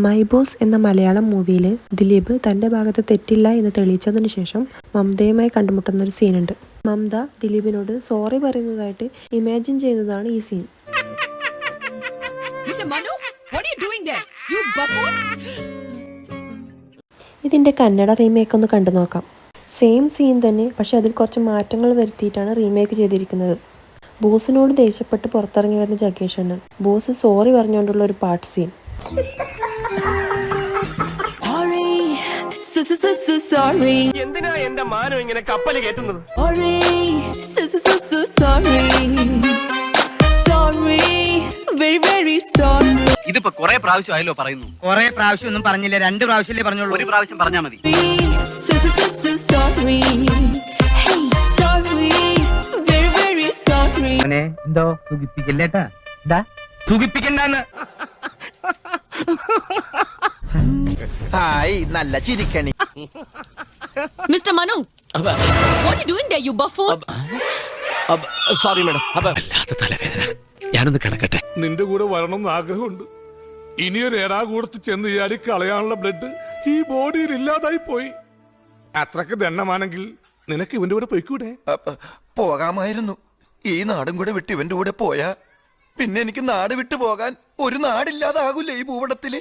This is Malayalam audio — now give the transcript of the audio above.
മൈ ബോസ് എന്ന മലയാളം മൂവിയിൽ ദിലീപ് തൻ്റെ ഭാഗത്ത് തെറ്റില്ല എന്ന് തെളിയിച്ചതിന് ശേഷം മമതയുമായി കണ്ടുമുട്ടുന്ന ഒരു സീനുണ്ട്. മമത ദിലീപിനോട് സോറി പറയുന്നതായിട്ട് ഇമാജിൻ ചെയ്യുന്നതാണ് ഈ സീൻ. ഇതിൻ്റെ കന്നഡ റീമേക്ക് ഒന്ന് കണ്ടു നോക്കാം. സെയിം സീൻ തന്നെ, പക്ഷെ അതിൽ കുറച്ച് മാറ്റങ്ങൾ വരുത്തിയിട്ടാണ് റീമേക്ക് ചെയ്തിരിക്കുന്നത്. ബോസിനോട് ദേഷ്യപ്പെട്ട് പുറത്തിറങ്ങി വരുന്ന ജഗേഷ് അണ്ണൻ ബോസ് സോറി പറഞ്ഞുകൊണ്ടുള്ള ഒരു പാട്ട് സീൻ. എന്തിനാ എന്റെ മാനം ഇങ്ങനെ കപ്പല് കേട്ടുന്നത്? ഇതിപ്പോ കൊറേ പ്രാവശ്യമായല്ലോ പറയുന്നു. കൊറേ പ്രാവശ്യം ഒന്നും പറഞ്ഞില്ല, 2 പ്രാവശ്യമല്ലേ പറഞ്ഞോളൂ. ഒരു പ്രാവശ്യം പറഞ്ഞാ മതി. എന്തോ സുഖിപ്പിക്കല്ലേട്ടാ, സുഖിപ്പിക്കണ്ടെന്ന്. നല്ല ചിരിക്കണി. Mr. Manu, what are you doing there, you buffoon? Sorry madam. അല്ലാത്ത തലവേദന, ഞാനൊന്ന് കിടക്കട്ടെ. നിന്റെ കൂടെ വരണം എന്ന് ആഗ്രഹമുണ്ട്. ഇനിയൊരു എടാകൂടത്ത് ചെന്ന് ചാടി കളയാനുള്ള ബ്ലഡ് ഈ ബോഡിയിൽ ഇല്ലാതായി പോയി. അത്രക്ക് ദണ്ണമാണെങ്കിൽ നിനക്ക് ഇവന്റെ കൂടെ പോയിക്കൂടെ? പോകാമായിരുന്നു. ഈ നാടും കൂടെ വിട്ട് ഇവന്റെ കൂടെ പോയാ പിന്നെ എനിക്ക് നാട് വിട്ടു പോകാൻ ഒരു നാടില്ലാതാകൂലേ ഈ ഭൂപടത്തില്?